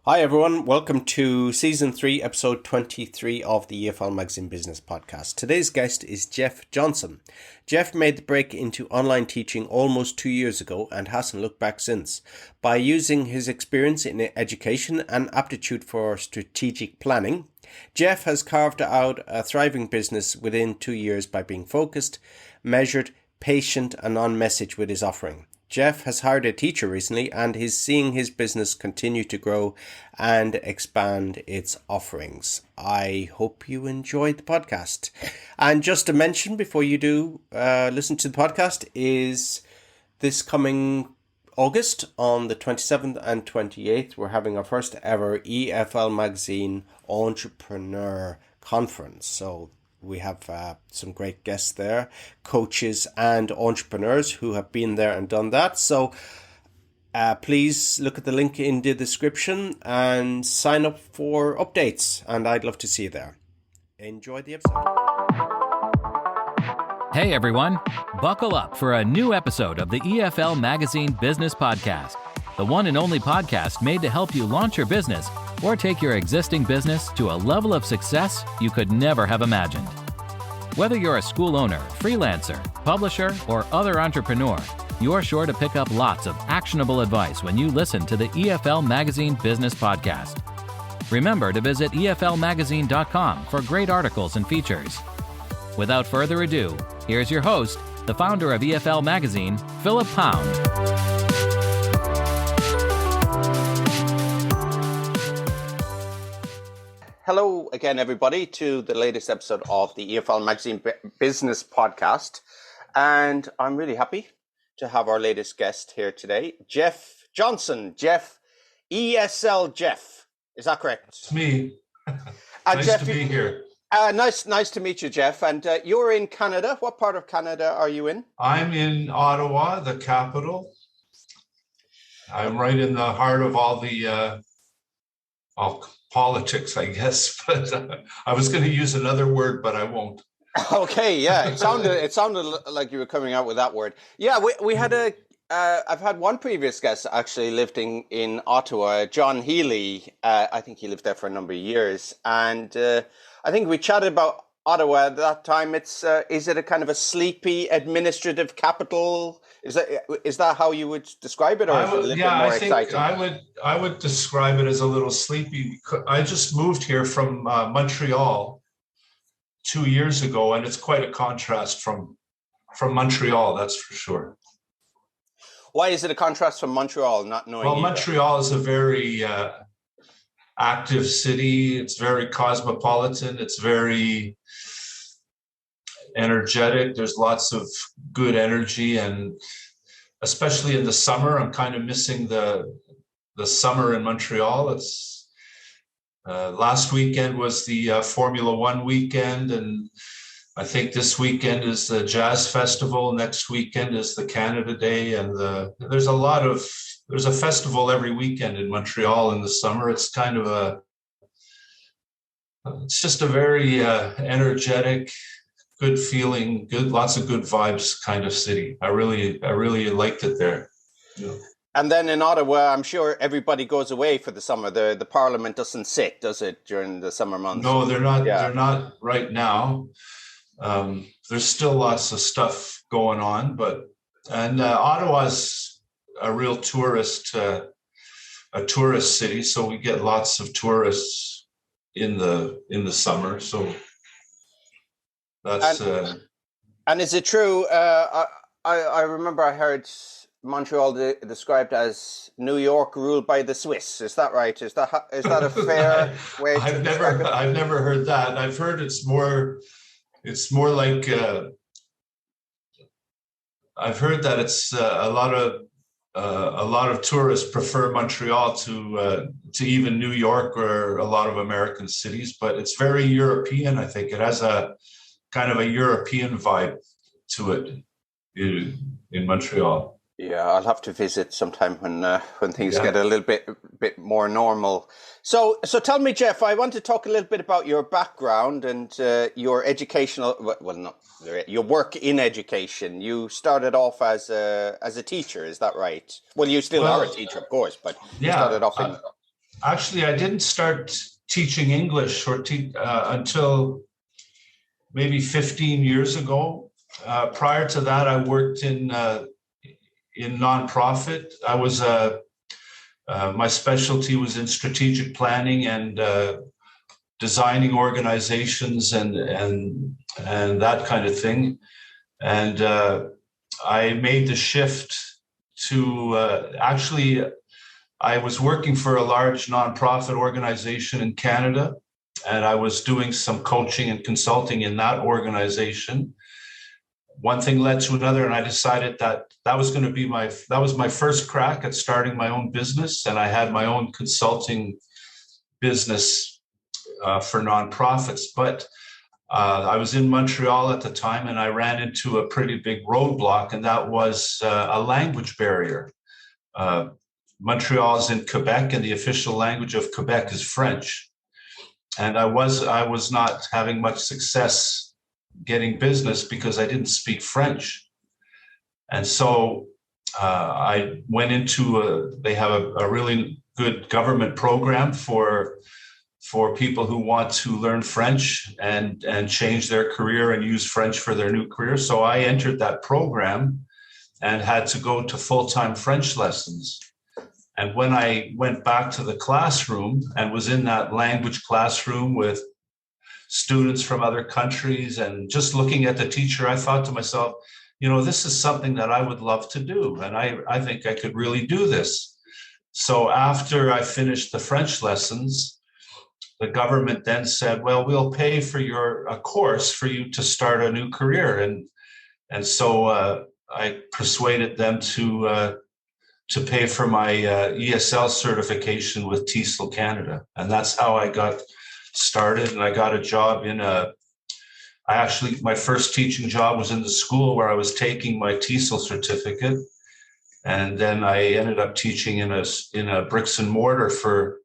Hi everyone, welcome to Season 3, Episode 23 of the EFL Magazine Business Podcast. Today's guest is Jeff Johnson. Jeff made the break into online teaching almost 2 years ago and hasn't looked back since. By using his experience in education and aptitude for strategic planning, Jeff has carved out a thriving business within 2 years by being focused, measured, patient and on message with his offering. Jeff has hired a teacher recently and is seeing his business continue to grow and expand its offerings. I hope you enjoyed the podcast. And just to mention before you do listen to the podcast is this coming August on the 27th and 28th, we're having our first ever EFL Magazine Entrepreneur Conference. So we have some great guests there, coaches and entrepreneurs who have been there and done that. So please look at the link in the description and sign up for updates. And I'd love to see you there. Enjoy the episode. Hey everyone, buckle up for a new episode of the EFL Magazine Business Podcast, the one and only podcast made to help you launch your business or take your existing business to a level of success you could never have imagined. Whether you're a school owner, freelancer, publisher, or other entrepreneur, you're sure to pick up lots of actionable advice when you listen to the EFL Magazine Business Podcast. Remember to visit eflmagazine.com for great articles and features. Without further ado, here's your host, the founder of EFL Magazine, Philip Pound. Hello again, everybody, to the latest episode of the EFL Magazine Business Podcast. And I'm really happy to have our latest guest here today, Jeff Johnson. Jeff, ESL Jeff. Is that correct? It's me. Nice Jeff, to be here. Nice to meet you, Jeff. And you're in Canada. What part of Canada are you in? I'm in Ottawa, the capital. I'm right in the heart of all the politics, I guess, but I was going to use another word, but I won't. Okay, yeah, it sounded like you were coming out with that word. Yeah, we had I've had one previous guest actually lived in Ottawa, John Healy. I think he lived there for a number of years, and I think we chatted about Ottawa at that time. Is it a kind of a sleepy administrative capital? Is that how you would describe it, or is it a little bit more exciting? I would describe it as a little sleepy. I just moved here from Montreal 2 years ago, and it's quite a contrast from Montreal, that's for sure. Why is it a contrast from Montreal, not knowing? Well, Montreal is a very active city. It's very cosmopolitan. It's very energetic. There's lots of good energy, and especially in the summer, I'm kind of missing the summer in Montreal. It's last weekend was the Formula One weekend, and I think this weekend is the Jazz Festival. Next weekend is the Canada Day, and there's a festival every weekend in Montreal in the summer. It's kind of it's just a very energetic, good feeling, lots of good vibes kind of city. I really liked it there. Yeah. And then in Ottawa, I'm sure everybody goes away for the summer. The Parliament doesn't sit, does it, during the summer months? No, they're not. Yeah. They're not right now. There's still lots of stuff going on, and Ottawa's a real tourist city, so we get lots of tourists in the summer. So that's and is it true? I remember I heard Montreal described as New York ruled by the Swiss. Is that right? Is that a fair way to describe it? I've never heard that. I've heard it's more like I've heard that it's a lot of tourists prefer Montreal to even New York or a lot of American cities, but it's very European. I think it has a kind of a European vibe to it in Montreal. Yeah, I'll have to visit sometime when things get a little bit more normal. So tell me, Jeff, I want to talk a little bit about your background and your educational, your work in education. You started off as a teacher, is that right? Well, you still are a teacher, of course, but you started off in... Actually, I didn't start teaching English until maybe 15 years ago. Prior to that, I worked in nonprofit. My specialty was in strategic planning and designing organizations and that kind of thing. And I made the shift to actually, I was working for a large nonprofit organization in Canada, and I was doing some coaching and consulting in that organization. One thing led to another, and I decided that was going to be that was my first crack at starting my own business. And I had my own consulting business for nonprofits. But I was in Montreal at the time, and I ran into a pretty big roadblock, and that was a language barrier. Montreal is in Quebec, and the official language of Quebec is French. And I was not having much success getting business because I didn't speak French. And so I went into they have a really good government program for people who want to learn French and change their career and use French for their new career. So I entered that program and had to go to full-time French lessons. And when I went back to the classroom and was in that language classroom with students from other countries and just looking at the teacher, I thought to myself, this is something that I would love to do. And I think I could really do this. So after I finished the French lessons, the government then said, well, we'll pay for a course for you to start a new career. And so I persuaded them to pay for my ESL certification with TESOL Canada. And that's how I got started. And I got a job my first teaching job was in the school where I was taking my TESOL certificate. And then I ended up teaching in a bricks and mortar for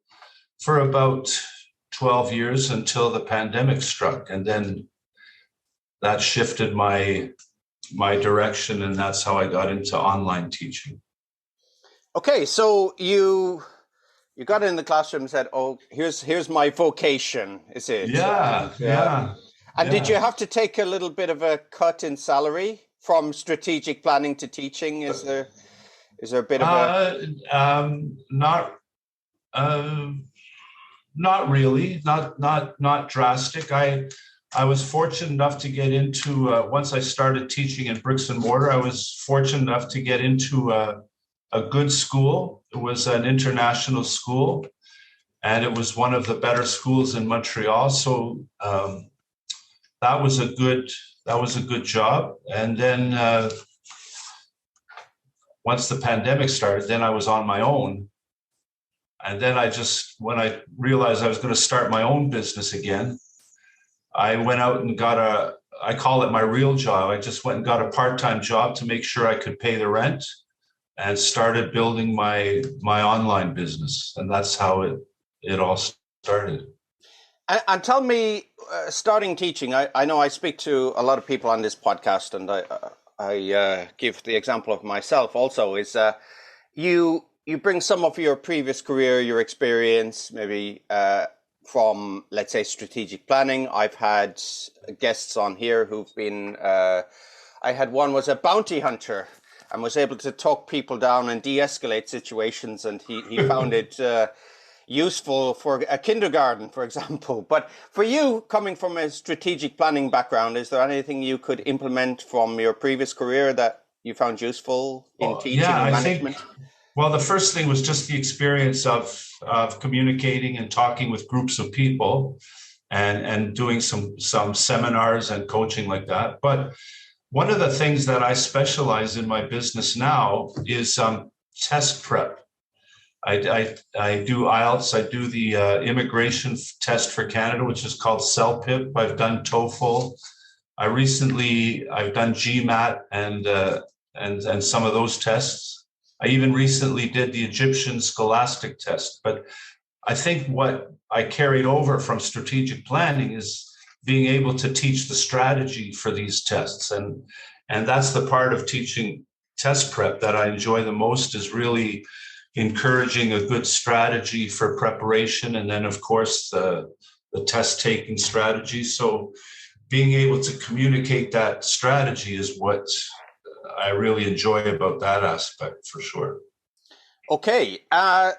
about 12 years until the pandemic struck. And then that shifted my direction. And that's how I got into online teaching. Okay, so you got in the classroom and said, "Oh, here's my vocation." Is it? Yeah. And did you have to take a little bit of a cut in salary from strategic planning to teaching? Is there a bit of not really, not drastic. I was fortunate enough to get into once I started teaching in bricks and mortar. I was fortunate enough to get into a good school. It was an international school, and it was one of the better schools in Montreal. So that was a good job. And then once the pandemic started, then I was on my own. And then when I realized I was going to start my own business again, I went out and I call it my real job. I just went and got a part-time job to make sure I could pay the rent, and started building my online business. And that's how it all started. And tell me, starting teaching, I know I speak to a lot of people on this podcast, and I give the example of myself also, is you bring some of your previous career, your experience, maybe from, let's say, strategic planning. I've had guests on here who've been, I had one was a bounty hunter and was able to talk people down and de-escalate situations, and he found it useful for a kindergarten, for example. But for you, coming from a strategic planning background, is there anything you could implement from your previous career that you found useful in teaching and management? Well, the first thing was just the experience of communicating and talking with groups of people and doing some seminars and coaching like that. But one of the things that I specialize in my business now is test prep. I do IELTS. I do the immigration test for Canada, which is called CELPIP. I've done TOEFL. I've done GMAT and some of those tests. I even recently did the Egyptian Scholastic test. But I think what I carried over from strategic planning is being able to teach the strategy for these tests. And that's the part of teaching test prep that I enjoy the most, is really encouraging a good strategy for preparation, and then of course the test taking strategy. So being able to communicate that strategy is what I really enjoy about that aspect, for sure. Okay,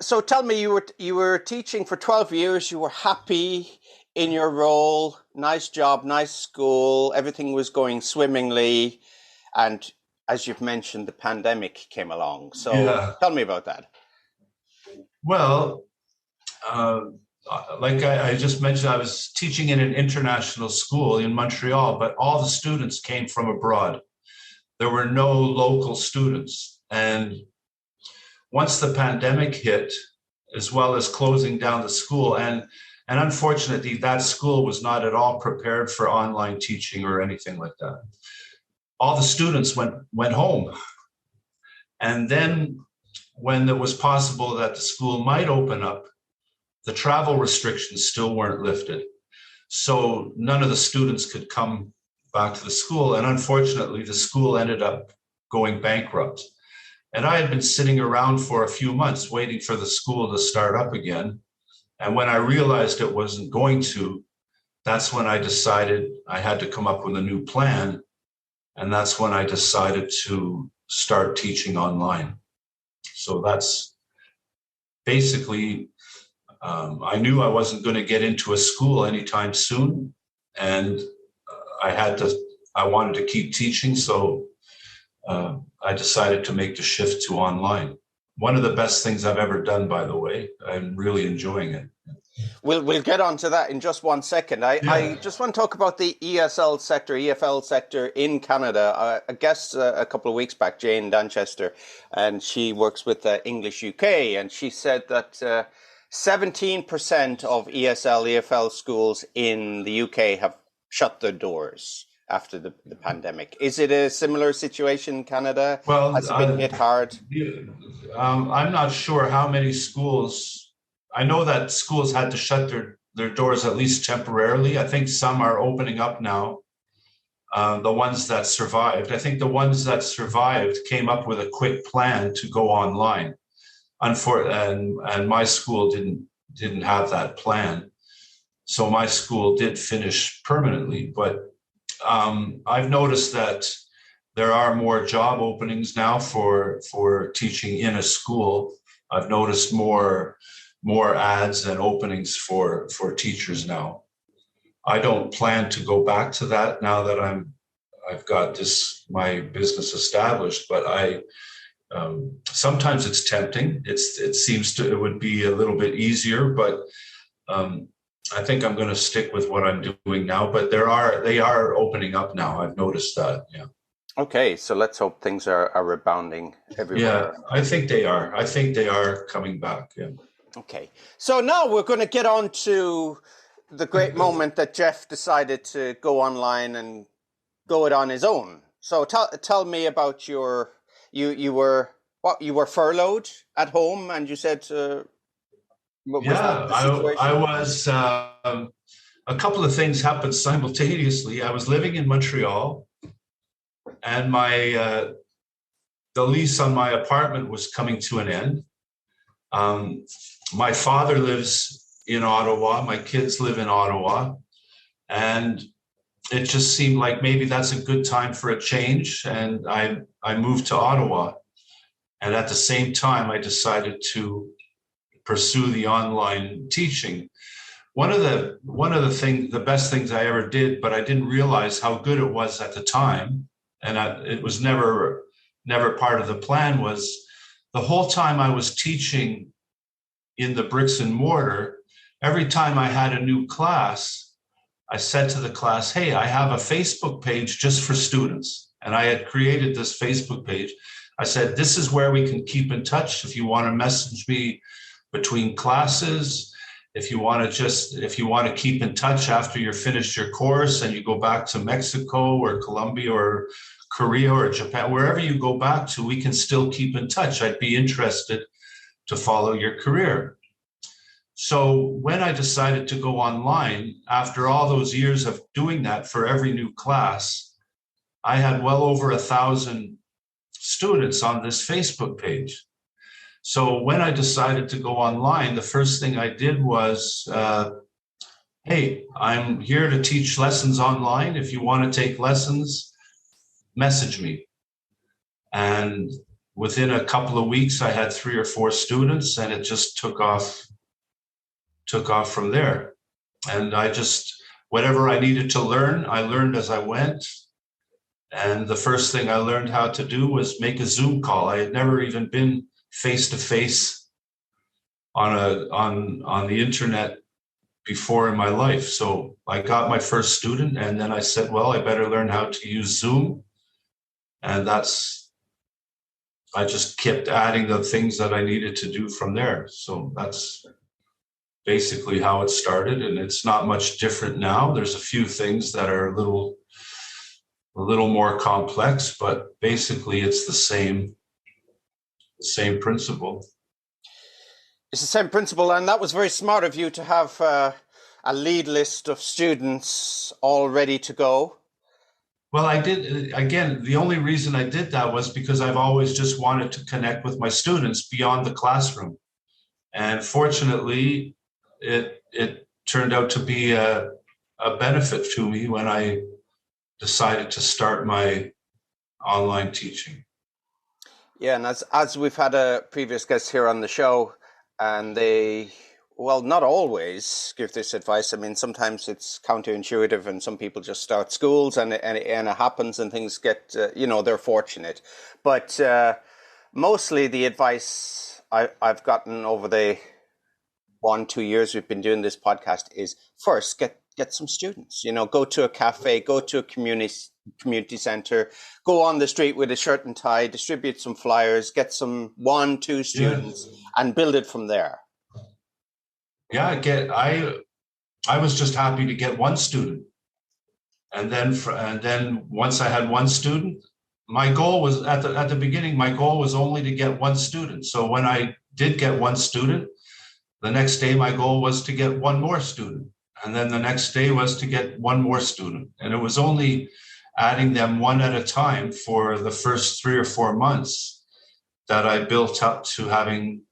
so tell me, you were teaching for 12 years. You were happy in your role. Nice job, nice school. Everything was going swimmingly, and as you've mentioned, the pandemic came along. So tell me about that. Well, like I just mentioned, I was teaching in an international school in Montreal, but all the students came from abroad. There were no local students. And once the pandemic hit, as well as closing down the school, and unfortunately, that school was not at all prepared for online teaching or anything like that. All the students went home. And then when it was possible that the school might open up, the travel restrictions still weren't lifted. So none of the students could come back to the school. And unfortunately, the school ended up going bankrupt. And I had been sitting around for a few months waiting for the school to start up again. And when I realized it wasn't going to, that's when I decided I had to come up with a new plan. And that's when I decided to start teaching online. So that's basically, I knew I wasn't going to get into a school anytime soon. And I wanted to keep teaching. So I decided to make the shift to online. One of the best things I've ever done, by the way. I'm really enjoying it. We'll get on to that in just one second. I just want to talk about the ESL sector, EFL sector in Canada. A guest a couple of weeks back, Jane Danchester, and she works with English UK, and she said that 17% of ESL, EFL schools in the UK have shut their doors after the pandemic. Is it a similar situation in Canada? Well, has it been hit hard? I'm not sure how many schools. I know that schools had to shut their doors at least temporarily. I think some are opening up now. The ones that survived, I think the ones that survived came up with a quick plan to go online. And my school didn't have that plan. So my school did finish permanently, but I've noticed that there are more job openings now for teaching in a school. I've noticed more ads and openings for teachers now. I don't plan to go back to that now that I've got my business established, but sometimes it's tempting. It would be a little bit easier, but I think I'm going to stick with what I'm doing now, but they are opening up now. I've noticed that. Yeah. Okay, so let's hope things are rebounding everywhere. Yeah, I think they are. I think they are coming back. Yeah. Okay, so now we're going to get on to the great moment that Jeff decided to go online and go it on his own. So tell me about you were furloughed at home, and you said. I was. A couple of things happened simultaneously. I was living in Montreal, and the lease on my apartment was coming to an end. My father lives in Ottawa. My kids live in Ottawa, and it just seemed like maybe that's a good time for a change. And I moved to Ottawa, and at the same time, I decided to pursue the online teaching. One of the best things I ever did, but I didn't realize how good it was at the time, and it was never part of the plan, was the whole time I was teaching in the bricks and mortar, every time I had a new class, I said to the class, hey, I have a Facebook page just for students. And I had created this Facebook page. I said, this is where we can keep in touch. If you want to message me between classes, if you want to keep in touch after you're finished your course and you go back to Mexico or Colombia or Korea or Japan, wherever you go back to, we can still keep in touch. I'd be interested to follow your career. So when I decided to go online, after all those years of doing that for every new class, I had well over 1,000 students on this Facebook page. So when I decided to go online, the first thing I did was, hey, I'm here to teach lessons online. If you want to take lessons, message me. And within a couple of weeks, I had 3 or 4 students, and it just took off from there. And I just, whatever I needed to learn, I learned as I went. And the first thing I learned how to do was make a Zoom call. I had never even been face to face on the internet before in my life. So I got my first student, and then I said, well, I better learn how to use Zoom. And I just kept adding the things that I needed to do from there. So that's basically how it started. And it's not much different now. There's a few things that are a little more complex, but basically it's the same principle. It's the same principle, and that was very smart of you to have a lead list of students all ready to go. Well, I did. Again, the only reason I did that was because I've always just wanted to connect with my students beyond the classroom. And fortunately, it turned out to be a benefit to me when I decided to start my online teaching. Yeah, and as we've had a previous guest here on the show, and they, well, not always give this advice. I mean, sometimes it's counterintuitive, and some people just start schools, and it happens, and things get, they're fortunate. But mostly the advice I've gotten over the 1-2 years we've been doing this podcast is first get some students. Go to a cafe, go to a community center, go on the street with a shirt and tie, distribute some flyers, get some 1-2 students, and build it from there. Yeah, I was just happy to get one student, and then once I had one student, my goal was at the beginning. My goal was only to get one student. So when I did get one student, the next day my goal was to get one more student, and then the next day was to get one more student, and it was only adding them one at a time for the first 3 or 4 months that I built up to having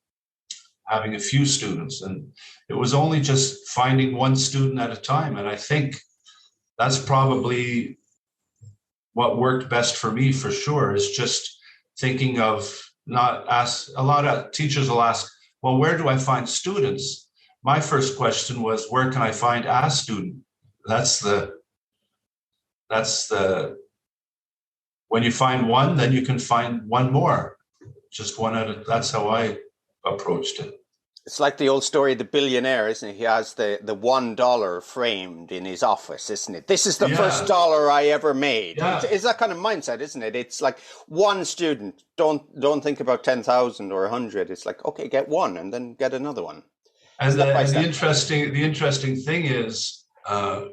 a few students. And it was only just finding one student at a time. And I think that's probably what worked best for me, for sure, is just thinking of a lot of teachers will ask, well, where do I find students? My first question was, where can I find a student? When you find one, then you can find one more. Just one at a, that's how I approached it. It's like the old story of the billionaire, isn't it? He has the $1 framed in his office, isn't it? This is the first dollar I ever made. Yeah. It's that kind of mindset, isn't it? It's like one student. Don't think about 10,000 or 100. It's like, okay, get one and then get another one. And the interesting thing is, I'm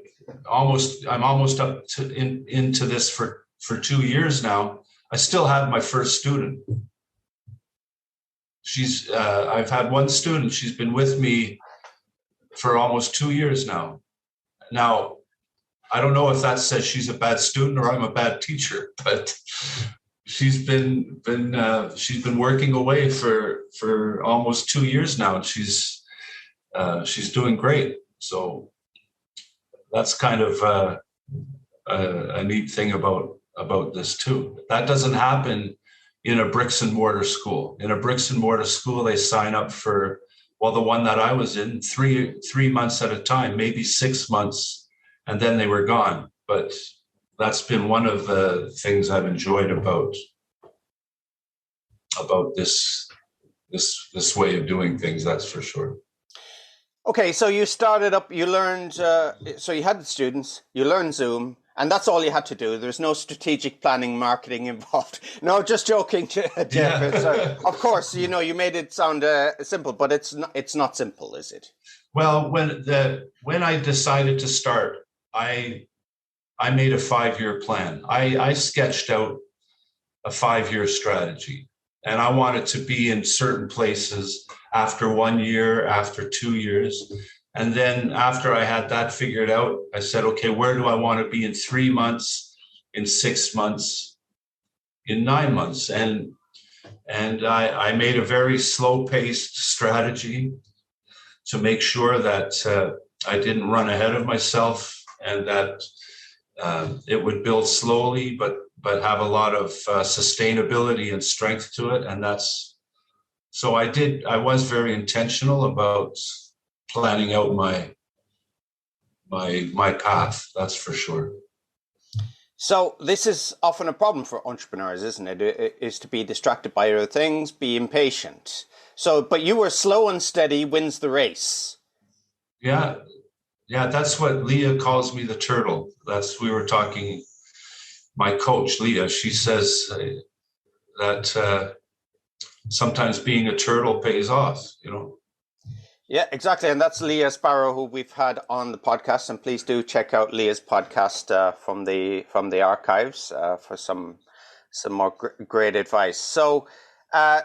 almost up to into this for 2 years now. I still have my first student. I've had one student. She's been with me for almost 2 years now. Now, I don't know if that says she's a bad student or I'm a bad teacher, but she's been working away for almost 2 years now, and she's doing great. So that's kind of a neat thing about this too. That doesn't happen in a bricks and mortar school. In a bricks and mortar school, they sign up for, well, the one that I was in, three months at a time, maybe 6 months, and then they were gone. But that's been one of the things I've enjoyed about this way of doing things, that's for sure. Okay, so you started up, you learned, so you had the students, you learned Zoom, and that's all you had to do. There's no strategic planning, marketing involved. No, just joking, Jeff. Yeah. Of course, you made it sound simple, but it's not simple, is it? Well, when I decided to start, I made a 5-year plan. I sketched out a 5-year strategy, and I wanted to be in certain places after 1 year, after 2 years. And then after I had that figured out, I said, okay, where do I want to be in 3 months, in 6 months, in 9 months? And And I made a very slow-paced strategy to make sure that I didn't run ahead of myself, and that it would build slowly, but have a lot of sustainability and strength to it. And I was very intentional about planning out my path, that's for sure. So this is often a problem for entrepreneurs, isn't it? It is to be distracted by other things, be impatient. So, but you were slow and steady wins the race. Yeah, that's what Leah calls me, the turtle. We were talking, my coach, Leah, she says that sometimes being a turtle pays off, you know. Yeah, exactly. And that's Leah Sparrow, who we've had on the podcast. And please do check out Leah's podcast from the archives for some more great advice. So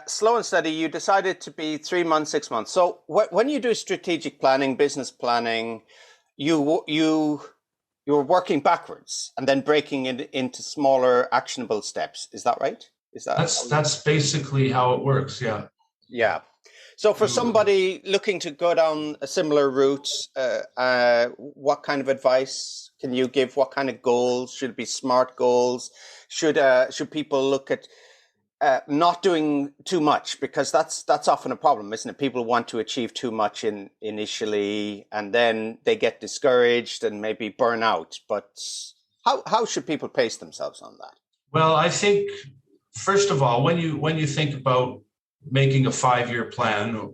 slow and steady, you decided to be 3 months, 6 months. So when you do strategic planning, business planning, you're working backwards and then breaking it into smaller actionable steps. Is that right? That's basically how it works. Yeah. Yeah. So for somebody looking to go down a similar route, what kind of advice can you give? What kind of goals? Should it be SMART goals? Should people look at not doing too much? Because that's often a problem, isn't it? People want to achieve too much initially, and then they get discouraged and maybe burn out. But how should people pace themselves on that? Well, I think, first of all, when you think about making a 5-year plan,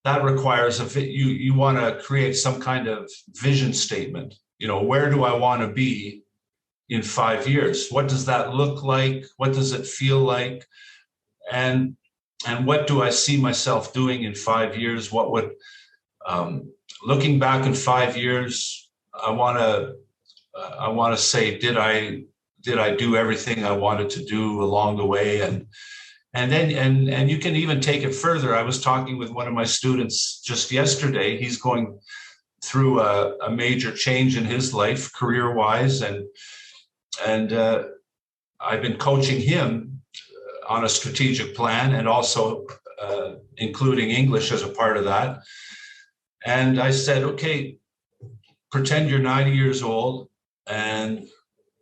that requires you want to create some kind of vision statement. You know, where do I want to be in 5 years? What does that look like? What does it feel like? And what do I see myself doing in 5 years? What would looking back in 5 years, I want to say, did I do everything I wanted to do along the way? And then you can even take it further. I was talking with one of my students just yesterday. He's going through a major change in his life, career-wise, and I've been coaching him on a strategic plan, and also including English as a part of that. And I said, okay, pretend you're 90 years old, and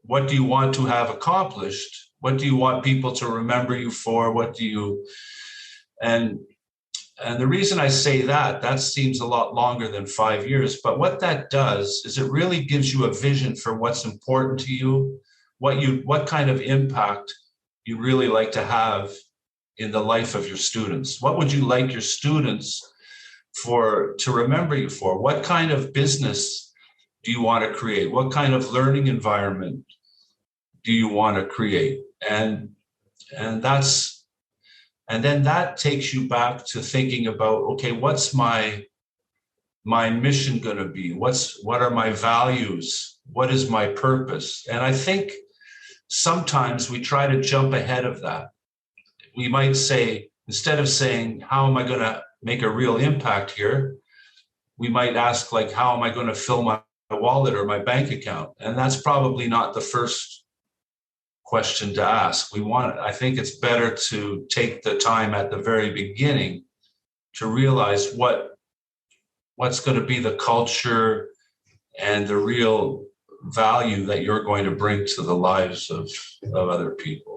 what do you want to have accomplished? What do you want people to remember you for? And the reason I say that seems a lot longer than 5 years, but what that does is it really gives you a vision for what's important to you, what kind of impact you really like to have in the life of your students. What would you like your students to remember you for? What kind of business do you want to create? What kind of learning environment do you want to create? And then that takes you back to thinking about, okay, what's my mission going to be? What are my values? What is my purpose? And I think sometimes we try to jump ahead of that. We might say, instead of saying, how am I going to make a real impact here? We might ask, like, how am I going to fill my wallet or my bank account? And that's probably not the first question to ask. I think it's better to take the time at the very beginning to realize what's going to be the culture and the real value that you're going to bring to the lives of other people.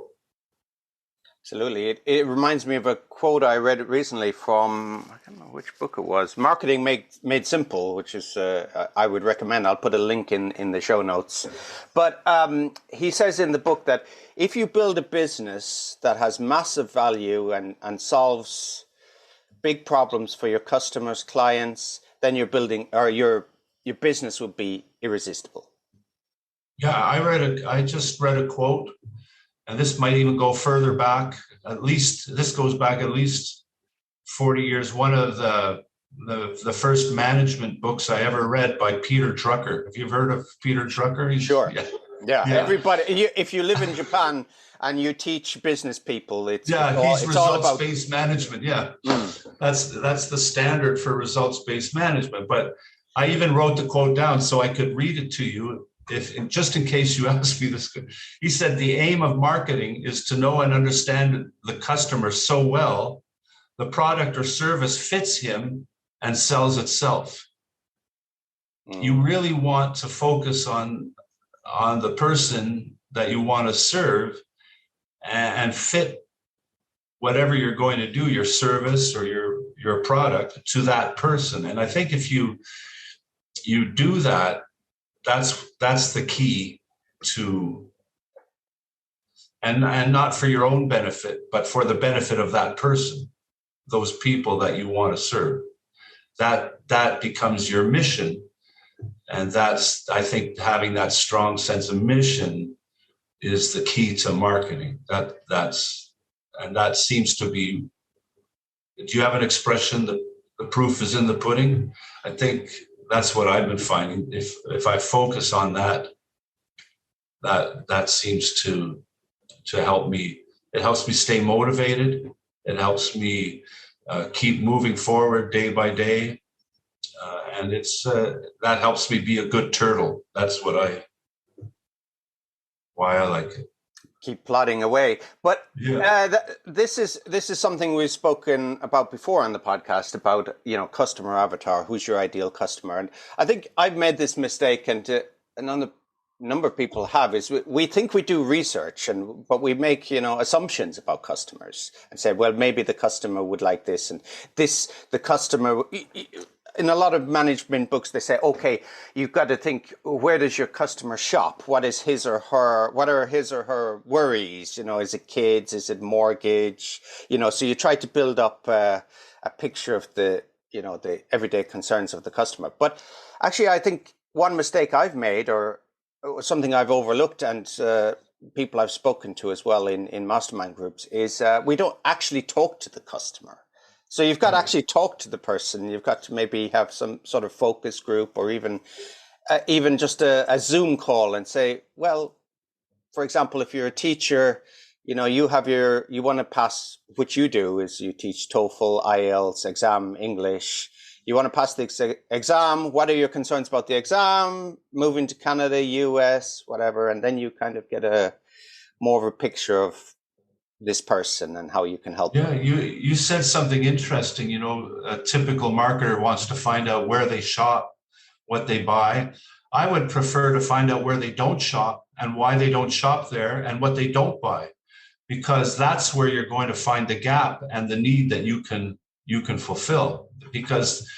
Absolutely. It reminds me of a quote I read recently from, I can't remember which book it was, Marketing Made Simple, which is, I would recommend. I'll put a link in the show notes. But he says in the book that if you build a business that has massive value and solves big problems for your customers, clients, then your business will be irresistible. Yeah, I just read a quote, and this might even go further back. This goes back at least 40 years. One of the first management books I ever read by Peter Drucker. Have you heard of Peter Drucker? Sure. Yeah. Everybody, if you live in Japan and you teach business people, it's results-based management. Yeah, that's the standard for results-based management. But I even wrote the quote down so I could read it to you. if just in case you ask me this, he said the aim of marketing is to know and understand the customer so well, the product or service fits him and sells itself. You really want to focus on the person that you want to serve and fit whatever you're going to do, your service or your product, to that person. And I think if you do that, that's the key to, and not for your own benefit, but for the benefit of that person, those people that you want to serve. That becomes your mission. And that's, I think, having that strong sense of mission is the key to marketing. That seems to be, do you have an expression that the proof is in the pudding? I think that's what I've been finding. If I focus on that seems to help me. It helps me stay motivated. It helps me keep moving forward day by day. And it's that helps me be a good turtle. That's why I like it. Keep plodding away. But yeah. This is something we've spoken about before on the podcast, about, customer avatar. Who's your ideal customer? And I think I've made this mistake, and a number of people have, is we think we do research, but we make assumptions about customers and say, well, maybe the customer would like this, and the customer. In a lot of management books, they say, okay, you've got to think, where does your customer shop? What are his or her worries? Is it kids? Is it mortgage? So you try to build up a picture of the everyday concerns of the customer. But actually, I think one mistake I've made, or something I've overlooked, and people I've spoken to as well in mastermind groups, is we don't actually talk to the customer. So you've got to actually talk to the person. You've got to maybe have some sort of focus group, or even just a Zoom call, and say, well, for example, if you're a teacher, you want to pass, which you do is you teach TOEFL, IELTS, exam, English. You want to pass the exam. What are your concerns about the exam? Moving to Canada, US, whatever. And then you kind of get more of a picture of this person and how you can help them. You said something interesting. A typical marketer wants to find out where they shop, what they buy. I would prefer to find out where they don't shop and why they don't shop there and what they don't buy, because that's where you're going to find the gap and the need that you can fulfill. Because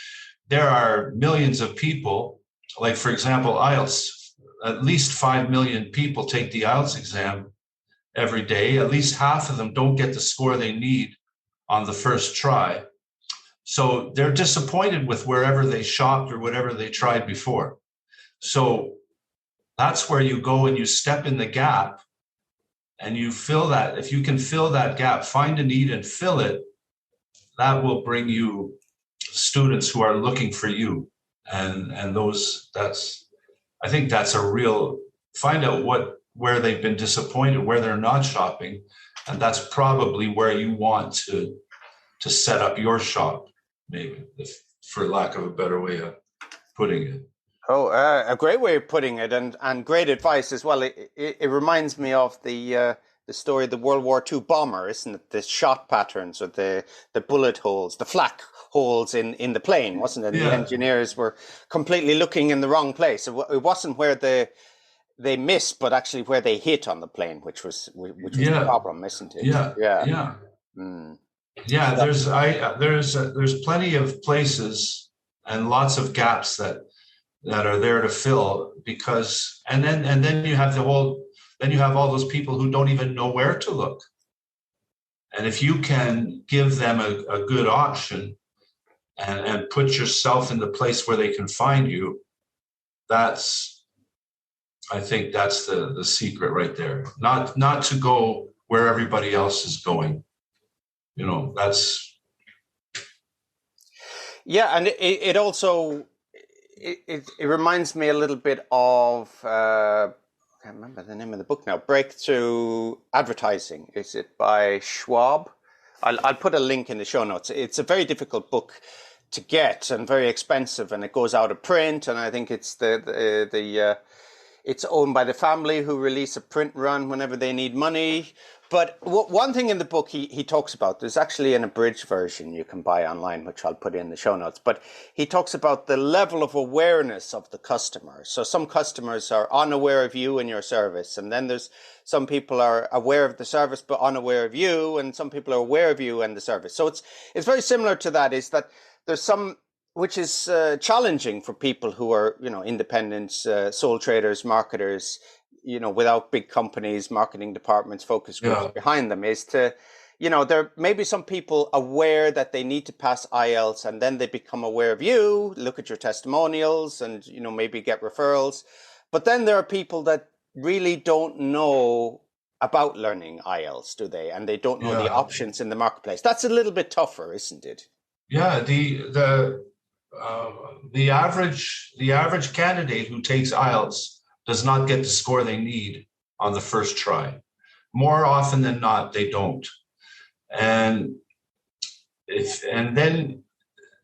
there are millions of people, like, for example, IELTS, at least 5 million people take the IELTS exam every day. At least half of them don't get the score they need on the first try. So they're disappointed with wherever they shopped or whatever they tried before. So that's where you go and you step in the gap and you fill that. If you can fill that gap, find a need and fill it, that will bring you students who are looking for you. And I think that's a real, find out where they've been disappointed, where they're not shopping, and that's probably where you want to set up your shop, maybe, for lack of a better way of putting it. Oh, a great way of putting it, and great advice as well. It reminds me of the story of the World War II bomber, isn't it? The shot patterns, or the bullet holes, the flak holes in the plane, wasn't it? And the engineers were completely looking in the wrong place. It wasn't where they missed, but actually where they hit on the plane, which was the problem, isn't it? Yeah. There's plenty of places and lots of gaps that are there to fill, because and then you have all those people who don't even know where to look. And if you can give them a good option and put yourself in the place where they can find you, I think that's the secret right there. Not to go where everybody else is going. That's. Yeah, and it also it reminds me a little bit of I can't remember the name of the book now. Breakthrough Advertising. Is it by Schwab? I'll put a link in the show notes. It's a very difficult book to get and very expensive, and it goes out of print. And I think it's it's owned by the family who release a print run whenever they need money. But one thing in the book he talks about, there's actually an abridged version you can buy online, which I'll put in the show notes. But he talks about the level of awareness of the customer. So some customers are unaware of you and your service. And then there's some people are aware of the service but unaware of you. And some people are aware of you and the service. So it's very similar to that, is that there's some, which is challenging for people who are, independents, sole traders, marketers, without big companies, marketing departments, focus groups behind them, is to, there may be some people aware that they need to pass IELTS, and then they become aware of you, look at your testimonials and, maybe get referrals. But then there are people that really don't know about learning IELTS, do they? And they don't know the options in the marketplace. That's a little bit tougher, isn't it? Yeah, the average candidate who takes IELTS does not get the score they need on the first try. More often than not, they don't. And then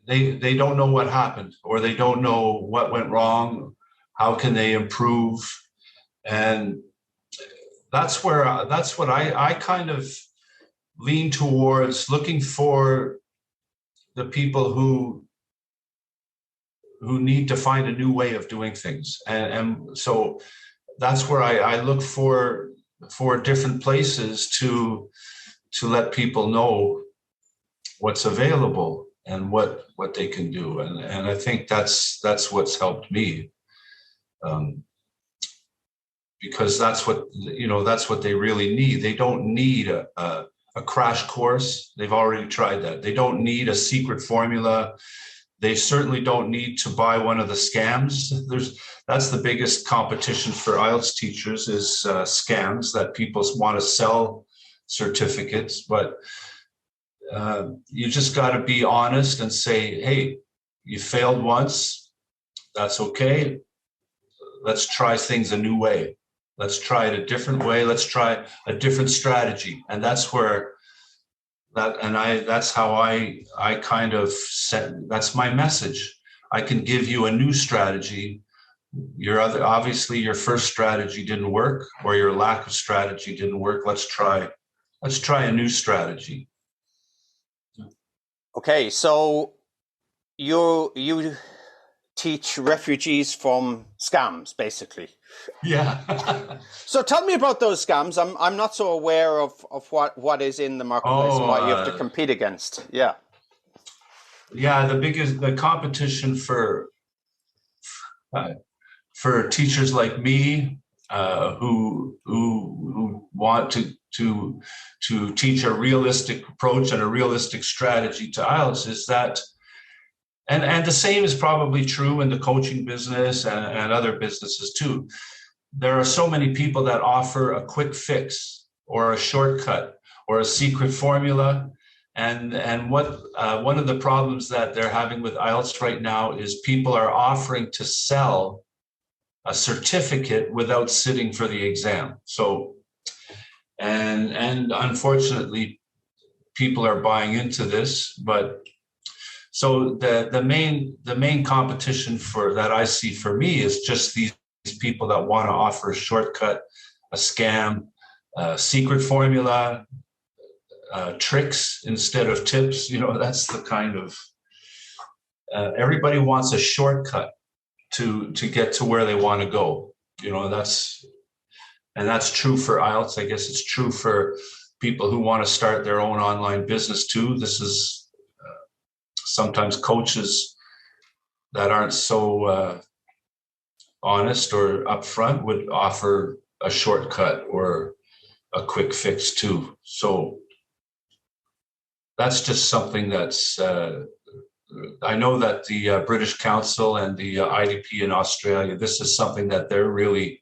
they don't know what happened, or they don't know what went wrong. How can they improve? And that's what I kind of lean towards, looking for the people who need to find a new way of doing things. And so that's where I look for different places to let people know what's available and what they can do. And I think that's what's helped me, because that's what they really need. They don't need a crash course. They've already tried that. They don't need a secret formula. They certainly don't need to buy one of the scams. That's the biggest competition for IELTS teachers, is scams, that people want to sell certificates. But you just got to be honest and say, hey, you failed once. That's okay. Let's try things a new way. Let's try it a different way. Let's try a different strategy. And that's where that's how I kind of set, that's my message. I can give you a new strategy. Obviously your first strategy didn't work, or your lack of strategy didn't work. Let's try a new strategy. Okay, so you teach refugees from scams, basically. Yeah. So tell me about those scams. I'm not so aware of what is in the marketplace and what you have to compete against. Yeah. Yeah, the competition for teachers like me, who want to teach a realistic approach and a realistic strategy to IELTS, is that, and the same is probably true in the coaching business and other businesses too. There are so many people that offer a quick fix or a shortcut or a secret formula. And what one of the problems that they're having with IELTS right now is people are offering to sell a certificate without sitting for the exam. So, and unfortunately, people are buying into this. But so the main competition that I see for me is just these people that want to offer a shortcut, a scam, a secret formula, tricks instead of tips. That's the kind of, everybody wants a shortcut to get to where they want to go. That's true for IELTS. I guess it's true for people who want to start their own online business too. This is sometimes coaches that aren't so honest or upfront would offer a shortcut or a quick fix too. So that's just something that's, I know that the British Council and the IDP in Australia, this is something that they're really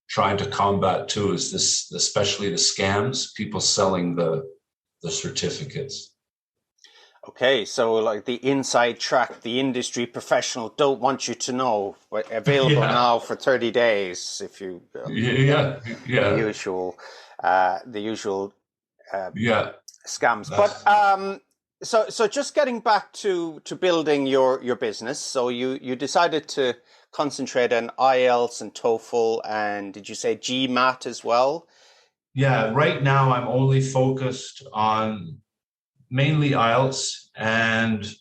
trying to combat too, is this, especially the scams, people selling the certificates. Okay, so like the inside track, the industry professional don't want you to know, but available now for 30 days if you the usual scams. But So just getting back to building your business. So you decided to concentrate on IELTS and TOEFL, and did you say GMAT as well? Yeah, right now I'm only focused on mainly IELTS, and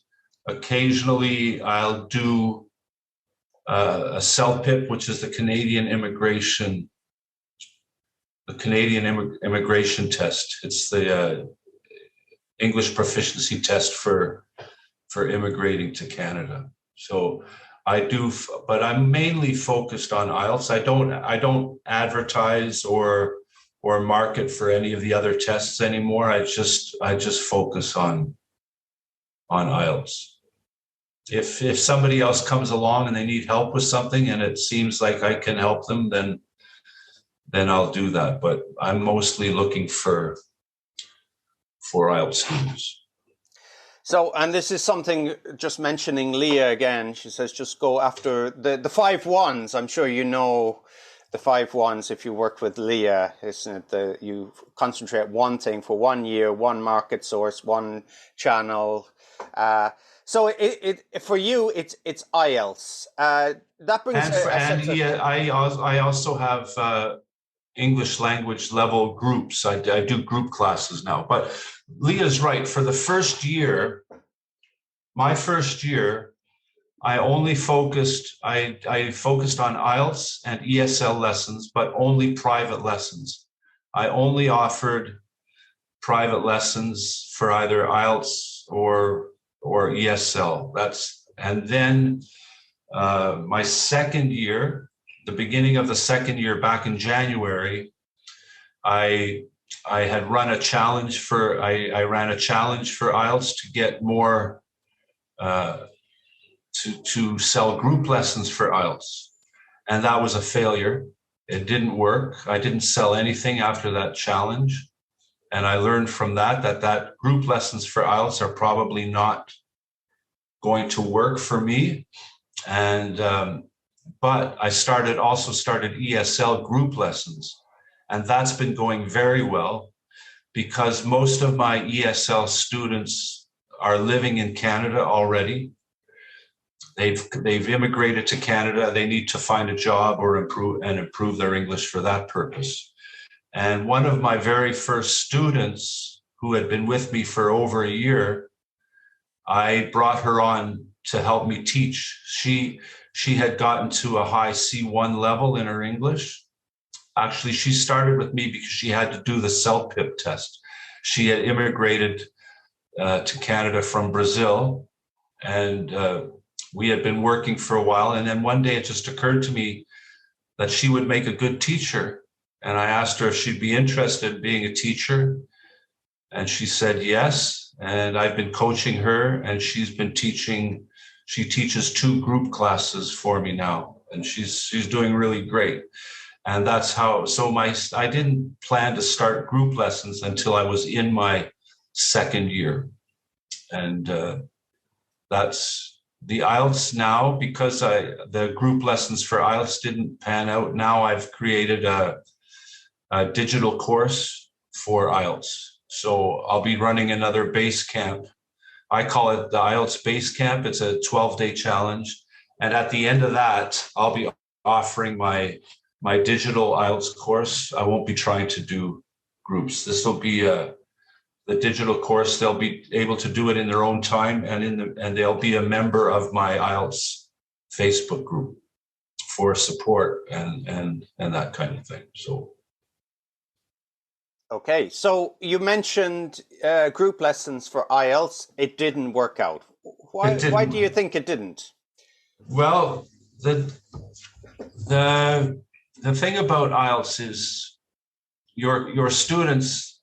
occasionally I'll do a CELPIP, which is the Canadian immigration test. It's the English proficiency test for immigrating to Canada. So I do, but I'm mainly focused on IELTS. I don't advertise or market for any of the other tests anymore. I just focus on IELTS. If somebody else comes along and they need help with something and it seems like I can help them, then I'll do that. But I'm mostly looking for IELTS students. So, and this is something, just mentioning Leah again, she says just go after the 5 1s. I'm sure you know the 5 1s if you work with Leah, isn't it? You concentrate one thing for 1 year, one market source, one channel. So it for you, it's IELTS. That brings I also have English language level groups. I do group classes now. But Leah's right. For the first year, my first year, I only focused. I focused on IELTS and ESL lessons, but only private lessons. I only offered private lessons for either IELTS or ESL. And then my second year, the beginning of the second year, back in January, I had run a challenge for I ran a challenge for IELTS to get more to sell group lessons for IELTS, and that was a failure. It didn't work. I didn't sell anything after that challenge. And I learned from that group lessons for IELTS are probably not going to work for me. And but I also started ESL group lessons, and that's been going very well because most of my ESL students are living in Canada already. They've immigrated to Canada. They need to find a job or improve their English for that purpose. And one of my very first students, who had been with me for over a year, I brought her on to help me teach. She had gotten to a high C1 level in her English. Actually, she started with me because she had to do the CELPIP test. She had immigrated to Canada from Brazil, and we had been working for a while. And then one day it just occurred to me that she would make a good teacher. And I asked her if she'd be interested in being a teacher. And she said yes. And I've been coaching her, and she's been teaching. She teaches 2 group classes for me now, and she's doing really great. And that's how. So I didn't plan to start group lessons until I was in my second year, and that's the IELTS now. Because the group lessons for IELTS didn't pan out. Now I've created a digital course for IELTS. So I'll be running another base camp. I call it the IELTS Base Camp. It's a 12-day challenge. And at the end of that, I'll be offering my digital IELTS course. I won't be trying to do groups. This will be the digital course. They'll be able to do it in their own time, and they'll be a member of my IELTS Facebook group for support and that kind of thing. So. Okay, so you mentioned group lessons for IELTS. It didn't work out. Why do you think it didn't? Well, the thing about IELTS is your students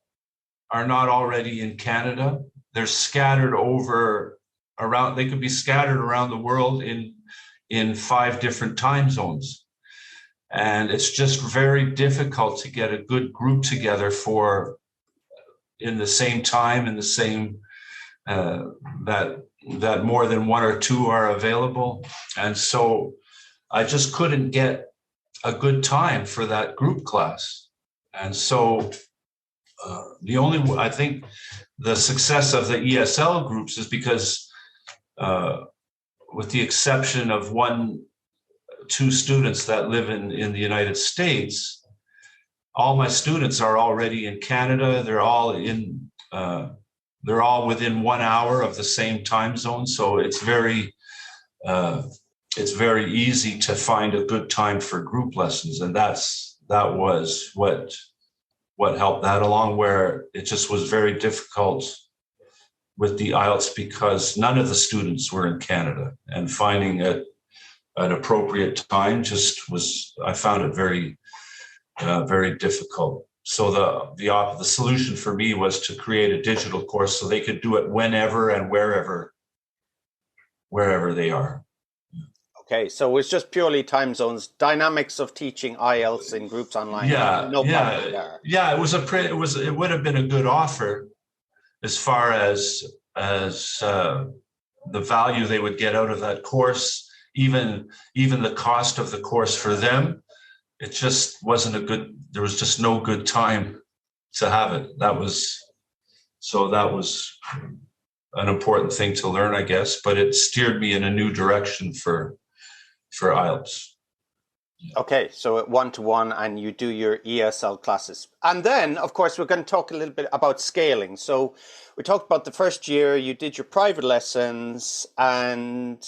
are not already in Canada. They're scattered around. They could be scattered around the world in 5 different time zones. And it's just very difficult to get a good group together in the same time, in the same, that more than 1 or 2 are available. And so I just couldn't get a good time for that group class. And so I think the success of the ESL groups is because, with the exception of two students that live in the United States, all my students are already in Canada. They're all within 1 hour of the same time zone. So it's very easy to find a good time for group lessons. And that was what helped that along, where it just was very difficult with the IELTS because none of the students were in Canada, and finding an appropriate time I found it very, very difficult. So the solution for me was to create a digital course so they could do it whenever and wherever they are. Okay, so it's just purely time zones, dynamics of teaching IELTS in groups online. Yeah, no yeah, there. Yeah. It would have been a good offer as far as the value they would get out of that course, even the cost of the course for them. It just wasn't there was just no good time to have it. That was an important thing to learn, I guess, but it steered me in a new direction for IELTS. Okay, so at 1-to-1, and you do your ESL classes. And then, of course, we're going to talk a little bit about scaling. So we talked about the first year, you did your private lessons, and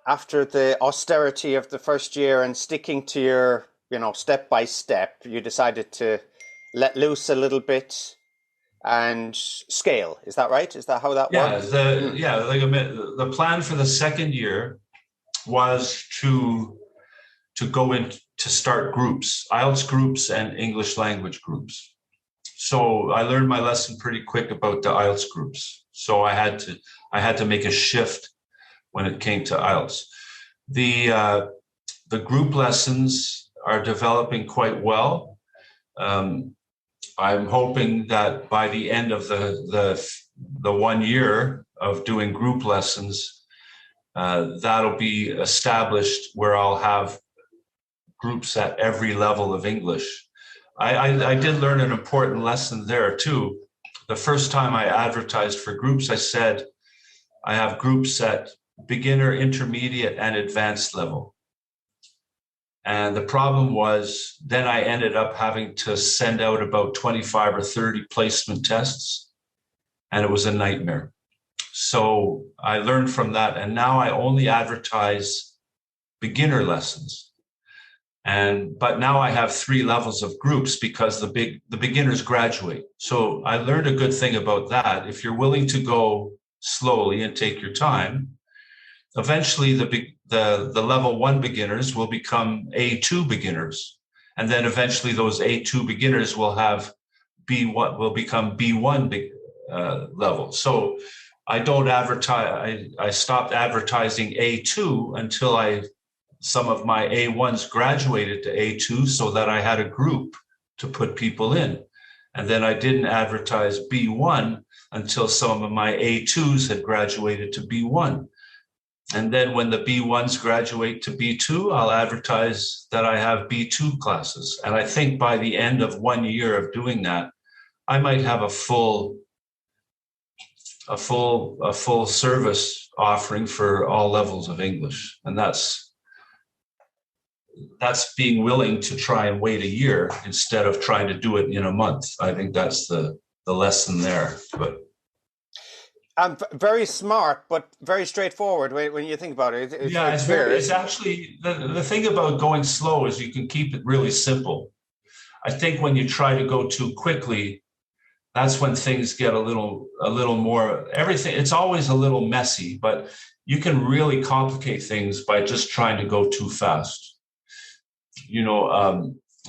after the austerity of the first year and sticking to your, step by step, you decided to let loose a little bit and scale. Is that right? Is that how that works? The plan for the second year was to go in to start groups, IELTS groups and English language groups. So I learned my lesson pretty quick about the IELTS groups. So I had to make a shift when it came to IELTS. The group lessons are developing quite well. I'm hoping that by the end of the 1 year of doing group lessons, that'll be established where I'll have groups at every level of English. I did learn an important lesson there too. The first time I advertised for groups, I said, I have groups at beginner, intermediate, and advanced level. And the problem was then I ended up having to send out about 25 or 30 placement tests, and it was a nightmare. So I learned from that, and now I only advertise beginner lessons. But now I have 3 levels of groups because the beginners graduate. So I learned a good thing about that. If you're willing to go slowly and take your time, eventually the level 1 beginners will become A2 beginners. And then eventually those A2 beginners will become B1 level. So I don't advertise. I stopped advertising A2 until some of my A1s graduated to A2 so that I had a group to put people in. And then I didn't advertise B1 until some of my A2s had graduated to B1. And then when the B1s graduate to B2, I'll advertise that I have B2 classes. And I think by the end of 1 year of doing that, I might have a full service offering for all levels of English. And that's being willing to try and wait a year instead of trying to do it in a month. I think that's the lesson there. But very smart, but very straightforward when you think about it. It's actually the thing about going slow is you can keep it really simple. I think when you try to go too quickly, that's when things get a little more everything. It's always a little messy, but you can really complicate things by just trying to go too fast.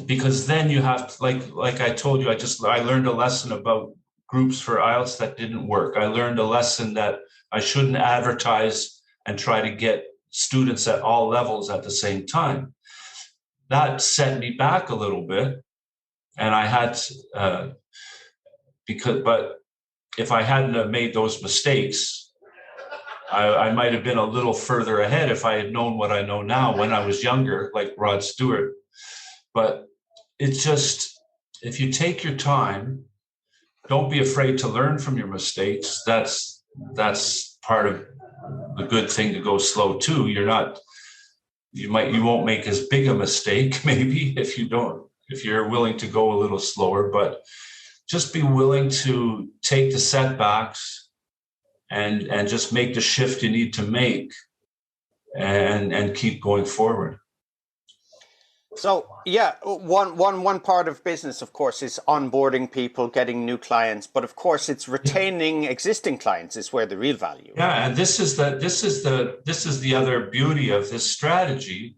Because then you have to, like I told you, I learned a lesson about groups for IELTS that didn't work. I learned a lesson that I shouldn't advertise and try to get students at all levels at the same time. That set me back a little bit, and I had but if I hadn't have made those mistakes, I might have been a little further ahead if I had known what I know now when I was younger, like Rod Stewart. But it's just, if you take your time, don't be afraid to learn from your mistakes. That's part of the good thing to go slow too. You won't make as big a mistake maybe if you're willing to go a little slower, but just be willing to take the setbacks and just make the shift you need to make and keep going forward. So yeah, one part of business, of course, is onboarding people, getting new clients, but of course, it's retaining existing clients is where the real value. Yeah, and this is the other beauty of this strategy.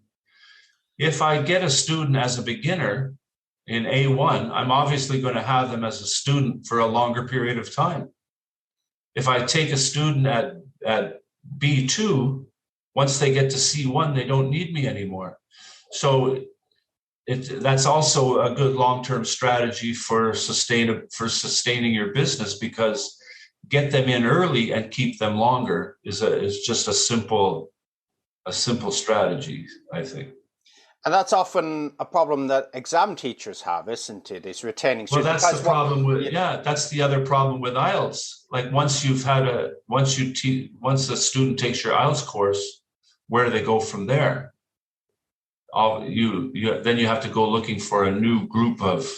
If I get a student as a beginner in A1, I'm obviously going to have them as a student for a longer period of time. If I take a student at B2, once they get to C1, they don't need me anymore. So that's also a good long-term strategy for sustaining your business, because get them in early and keep them longer is just a simple strategy, I think. And that's often a problem that exam teachers have, isn't it? Is retaining students. Well, that's the problem that's the other problem with IELTS. Like once a student takes your IELTS course, where do they go from there? Then you have to go looking for a new group of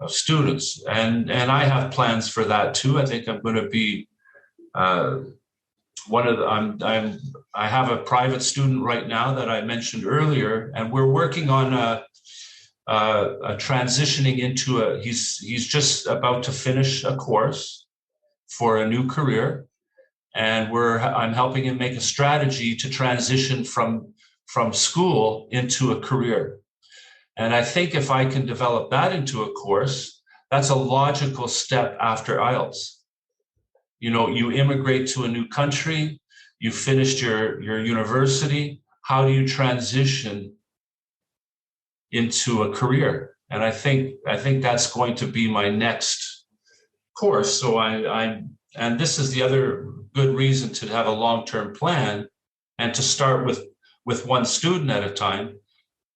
students, and I have plans for that too. I think I'm going to be I have a private student right now that I mentioned earlier, and we're working on a transitioning into he's just about to finish a course for a new career, and I'm helping him make a strategy to transition from school into a career. And I think if I can develop that into a course, that's a logical step after IELTS. You immigrate to a new country, you finished your university, how do you transition into a career? And I think that's going to be my next course. So and this is the other good reason to have a long-term plan and to start with one student at a time.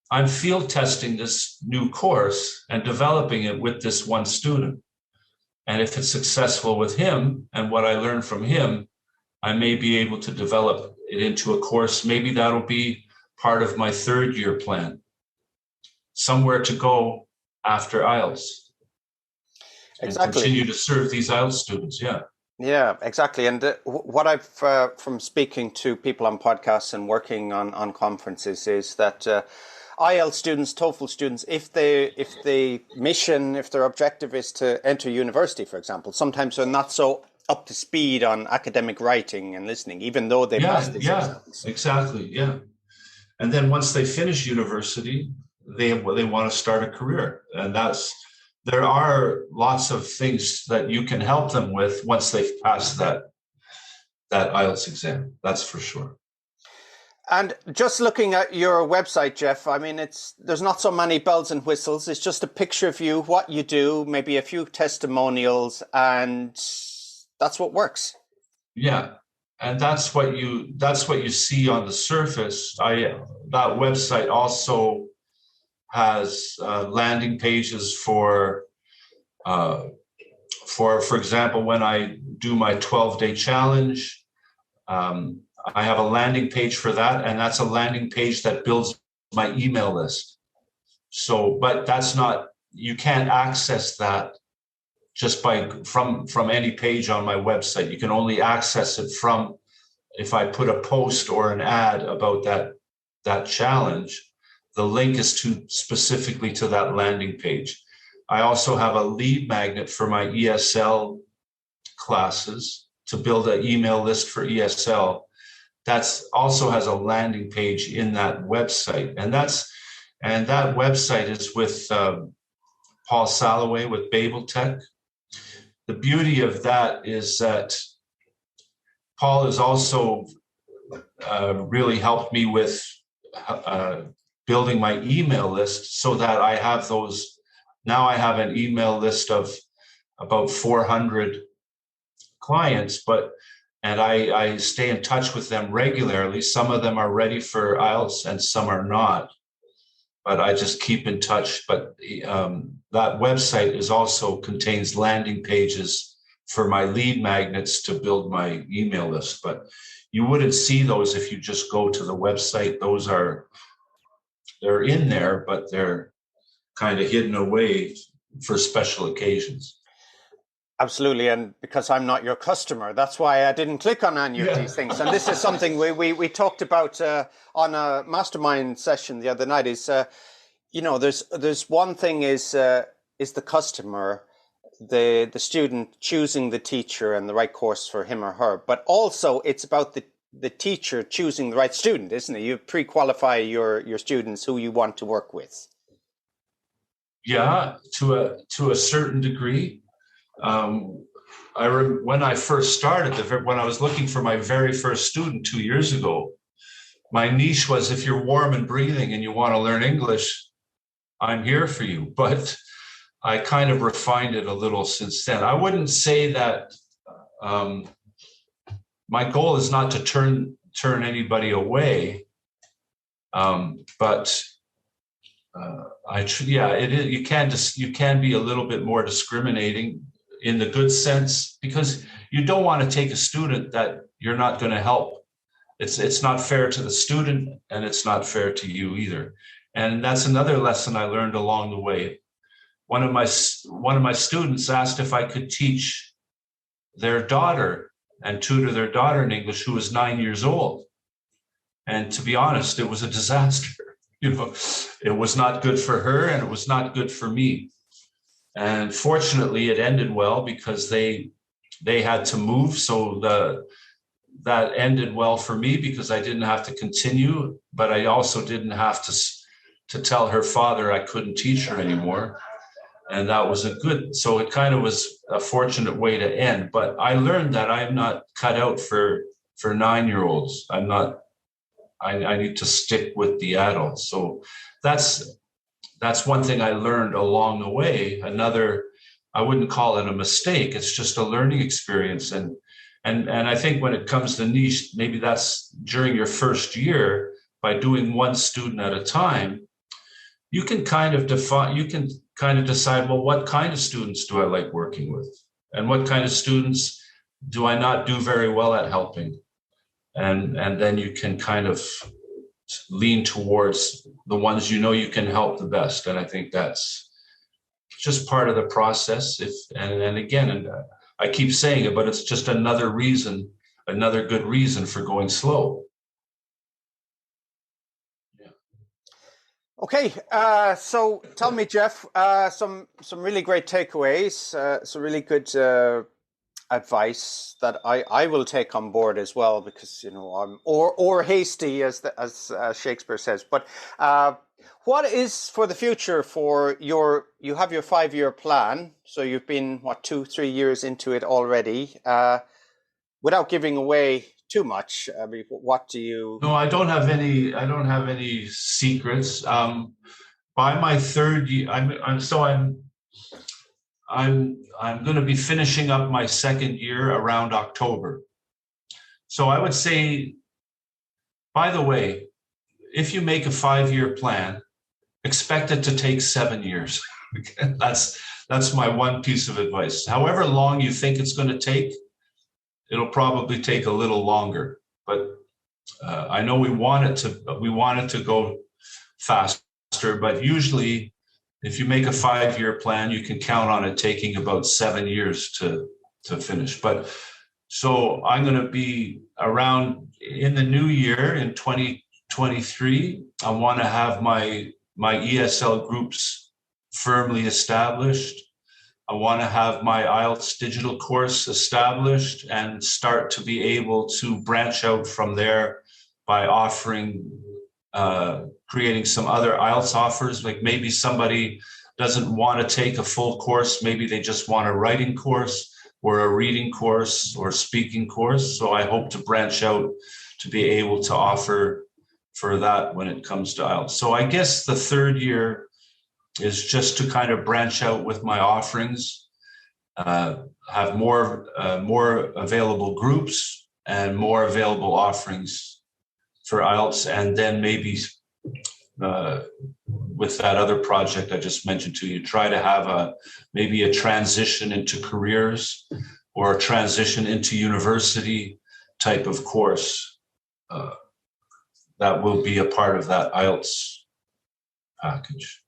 I'm field testing this new course and developing it with this one student. And if it's successful with him and what I learn from him, I may be able to develop it into a course. Maybe that'll be part of my third-year plan, somewhere to go after IELTS. Exactly. And continue to serve these IELTS students, yeah. Yeah, exactly. And what I've from speaking to people on podcasts and working on conferences is that IELTS students, TOEFL students, if their objective is to enter university, for example, sometimes they're not so up to speed on academic writing and listening, even though they passed these exams. Exactly, yeah. And then once they finish university, they want to start a career, and there are lots of things that you can help them with once they've passed that IELTS exam. That's for sure. And just looking at your website, Jeff, I mean, there's not so many bells and whistles. It's just a picture of you, what you do, maybe a few testimonials, and that's what works. Yeah, and that's what you see on the surface. That website also has landing pages for example, when I do my 12-day challenge. I have a landing page for that, and that's a landing page that builds my email list. So, but you can't access that just from any page on my website. You can only access it from if I put a post or an ad about that challenge. The link is specifically to that landing page. I also have a lead magnet for my ESL classes to build an email list for ESL. That also has a landing page in that website, and that website is with Paul Salloway with Babel Tech. The beauty of that is that Paul has also really helped me with building my email list, so that I have those. Now I have an email list of about 400 clients, and I stay in touch with them regularly. Some of them are ready for IELTS and some are not. but I just keep in touch. But that website is also contains landing pages for my lead magnets to build my email list. But you wouldn't see those if you just go to the website. They're in there, but they're kind of hidden away for special occasions. Absolutely, and because I'm not your customer, that's why I didn't click on any of these things. And this is something we talked about on a mastermind session the other night. Is there's one thing is the customer, the student choosing the teacher and the right course for him or her, but also it's about the teacher choosing the right student, isn't it? You pre-qualify your students who you want to work with. Yeah, to a certain degree. When I first started, when I was looking for my very first student 2 years ago, my niche was, if you're warm and breathing and you want to learn English, I'm here for you. But I kind of refined it a little since then. I wouldn't say that my goal is not to turn anybody away, but it is. You can be a little bit more discriminating in the good sense, because you don't want to take a student that you're not going to help. It's not fair to the student, and it's not fair to you either. And that's another lesson I learned along the way. One of my students asked if I could teach their daughter and tutor their daughter in English, who was 9 years old. And to be honest, it was a disaster. It was not good for her, and it was not good for me. And fortunately, it ended well, because they had to move. So that ended well for me, because I didn't have to continue, but I also didn't have to tell her father I couldn't teach her anymore. And that was so it kind of was a fortunate way to end. But I learned that I'm not cut out for 9-year-olds. I need to stick with the adults. So that's one thing I learned along the way. Another, I wouldn't call it a mistake. It's just a learning experience. And I think when it comes to niche, maybe that's during your first year, by doing one student at a time, you can kind of decide, well, what kind of students do I like working with? And what kind of students do I not do very well at helping? And then you can kind of lean towards the ones you can help the best. And I think that's just part of the process. And I keep saying it, but it's just another good reason for going slow. Yeah. Okay, so tell me, Jeff, some really great takeaways, some really good advice that I will take on board as well, because I'm or hasty, as Shakespeare says. But what is for the future for you have your 5-year plan, so you've been 2-3 years into it already. Without giving away too much, I mean, what do you? No, I don't have any secrets. By my third year, I'm going to be finishing up my second year around October. So I would say, by the way, if you make a 5-year plan, expect it to take 7 years. That's my one piece of advice. However long you think it's going to take, it'll probably take a little longer. But I know we want it to go faster, but usually, if you make a 5-year plan, you can count on it taking about 7 years to finish. But so I'm going to be around in the new year in 2023. I want to have my ESL groups firmly established. I want to have my IELTS digital course established and start to be able to branch out from there by offering creating some other IELTS offers. Like maybe somebody doesn't want to take a full course. Maybe they just want a writing course or a reading course or speaking course. So I hope to branch out to be able to offer for that when it comes to IELTS. So I guess the third year is just to kind of branch out with my offerings, have more available groups and more available offerings for IELTS, and then maybe with that other project I just mentioned to you, try to have maybe a transition into careers or a transition into university type of course that will be a part of that IELTS package.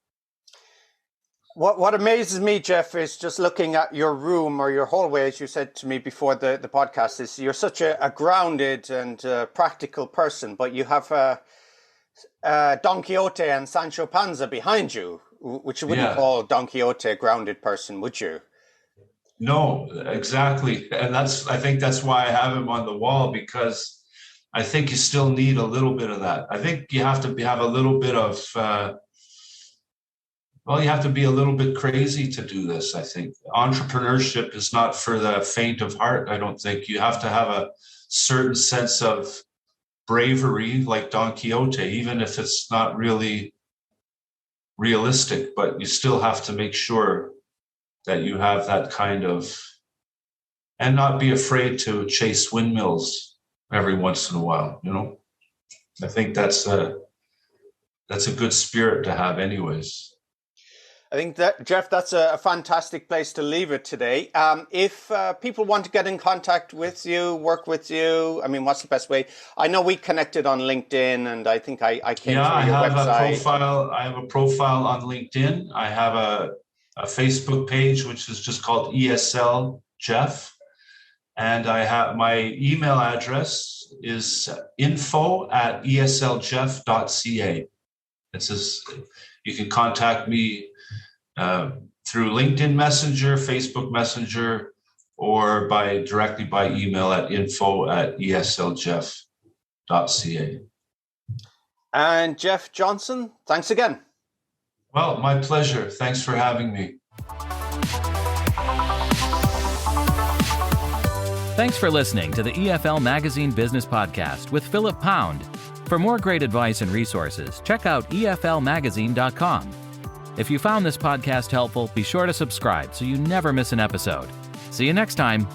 What amazes me, Jeff, is just looking at your room or your hallway, as you said to me before the podcast, is you're such a grounded and practical person, but you have Don Quixote and Sancho Panza behind you, which you wouldn't call Don Quixote a grounded person, would you? No, exactly. And I think that's why I have him on the wall, because I think you still need a little bit of that. I think you have to have a little bit of, you have to be a little bit crazy to do this, I think. Entrepreneurship is not for the faint of heart, I don't think. You have to have a certain sense of bravery, like Don Quixote, even if it's not really realistic, but you still have to make sure that you have that kind of, and not be afraid to chase windmills every once in a while, you know? I think that's a good spirit to have anyways. I think that, Jeff, that's a fantastic place to leave it today. If people want to get in contact with you, work with you, I mean, what's the best way? I know we connected on LinkedIn, and I think I came through your website. I have a profile on LinkedIn. I have a Facebook page, which is just called ESL Jeff. And I have my email address is info@esljeff.ca. It says you can contact me through LinkedIn Messenger, Facebook Messenger, or directly by email at info@esljeff.ca. And Jeff Johnson, thanks again. Well, my pleasure. Thanks for having me. Thanks for listening to the EFL Magazine Business Podcast with Philip Pound. For more great advice and resources, check out eflmagazine.com. If you found this podcast helpful, be sure to subscribe so you never miss an episode. See you next time.